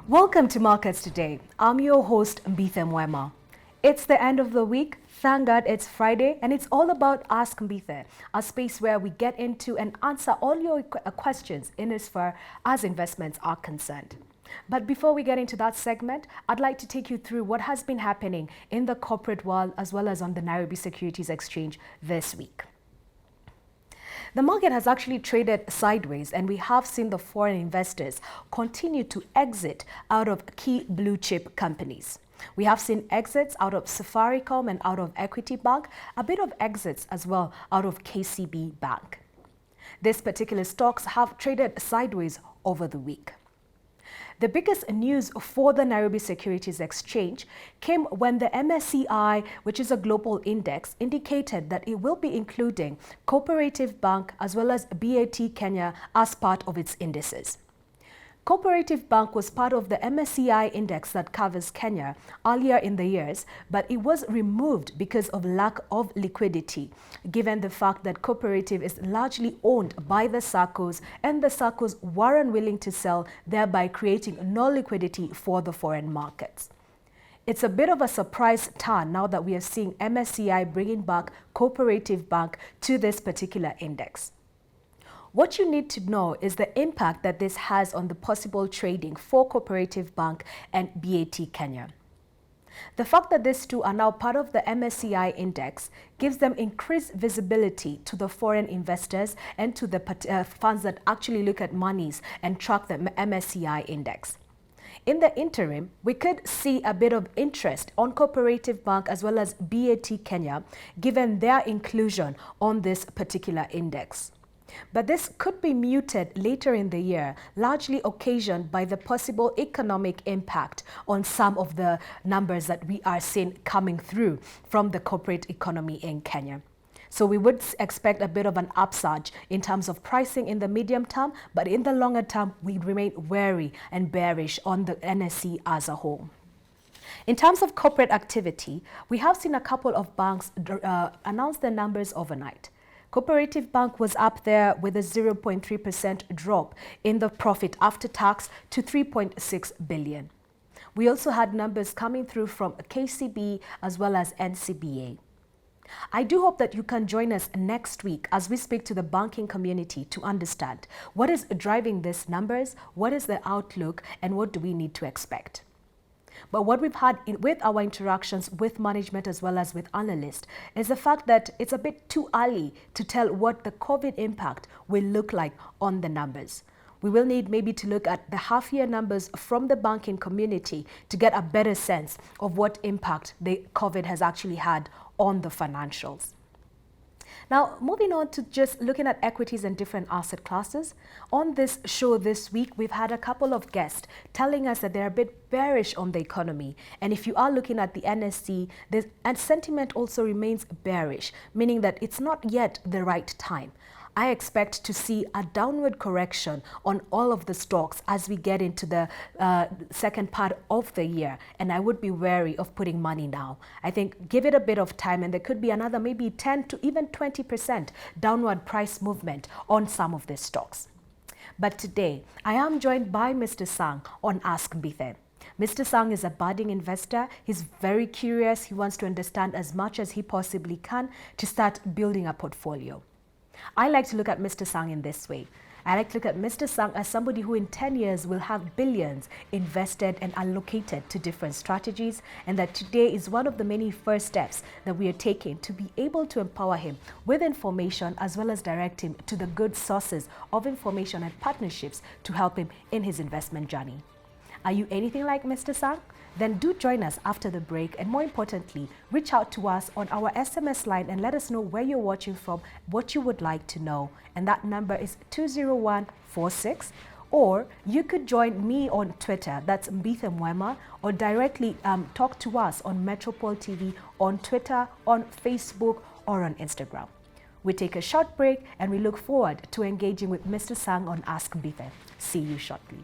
Welcome to Markets Today. I'm your host, Mbithe Mwema. It's the end of the week. Thank God it's Friday, and it's all about Ask Mbithe, a space where we get into and answer all your questions in as far as investments are concerned. But before we get into that segment, I'd like to take you through what has been happening in the corporate world as well as on the Nairobi Securities Exchange this week. The market has actually traded sideways, and we have seen the foreign investors continue to exit out of key blue chip companies. We have seen exits out of Safaricom and out of Equity Bank, a bit of exits as well out of KCB Bank. These particular stocks have traded sideways over the week. The biggest news for the Nairobi Securities Exchange came when the MSCI, which is a global index, indicated that it will be including Cooperative Bank as well as BAT Kenya as part of its indices. Cooperative Bank was part of the MSCI index that covers Kenya earlier in the years, but it was removed because of lack of liquidity, given the fact that Cooperative is largely owned by the SACCOs, and the SACCOs were unwilling to sell, thereby creating no liquidity for the foreign markets. It's a bit of a surprise turn now that we are seeing MSCI bringing back Cooperative Bank to this particular index. What you need to know is the impact that this has on the possible trading for Cooperative Bank and BAT Kenya. The fact that these two are now part of the MSCI index gives them increased visibility to the foreign investors and to the funds that actually look at monies and track the MSCI index. In the interim, we could see a bit of interest on Cooperative Bank as well as BAT Kenya, given their inclusion on this particular index. But this could be muted later in the year, largely occasioned by the possible economic impact on some of the numbers that we are seeing coming through from the corporate economy in Kenya. So we would expect a bit of an upsurge in terms of pricing in the medium term, but in the longer term, we remain wary and bearish on the NSE as a whole. In terms of corporate activity, we have seen a couple of banks announce their numbers overnight. Cooperative Bank was up there with a 0.3% drop in the profit after tax to 3.6 billion. We also had numbers coming through from KCB as well as NCBA. I do hope that you can join us next week as we speak to the banking community to understand what is driving these numbers, what is the outlook, and what do we need to expect. But what we've had with our interactions with management as well as with analysts is the fact that it's a bit too early to tell what the COVID impact will look like on the numbers. We will need maybe to look at the half-year numbers from the banking community to get a better sense of what impact the COVID has actually had on the financials. Now, moving on to just looking at equities and different asset classes. On this show this week, we've had a couple of guests telling us that they're a bit bearish on the economy. And if you are looking at the NSE, and sentiment also remains bearish, meaning that it's not yet the right time. I expect to see a downward correction on all of the stocks as we get into the second part of the year, and I would be wary of putting money now. I think give it a bit of time, and there could be another maybe 10 to even 20% downward price movement on some of these stocks. But today, I am joined by Mr. Sang on Ask Mbithe. Mr. Sang is a budding investor. He's very curious. He wants to understand as much as he possibly can to start building a portfolio. I like to look at Mr. Sang in this way. I like to look at Mr. Sang as somebody who in 10 years will have billions invested and allocated to different strategies, and that today is one of the many first steps that we are taking to be able to empower him with information as well as direct him to the good sources of information and partnerships to help him in his investment journey. Are you anything like Mr. Sang? Then do join us after the break, and more importantly, reach out to us on our SMS line and let us know where you're watching from, what you would like to know. And that number is 20146. Or you could join me on Twitter, that's Mbithe Mwema, or directly talk to us on Metropole TV, on Twitter, on Facebook, or on Instagram. We take a short break and we look forward to engaging with Mr. Sang on Ask Mbithe. See you shortly.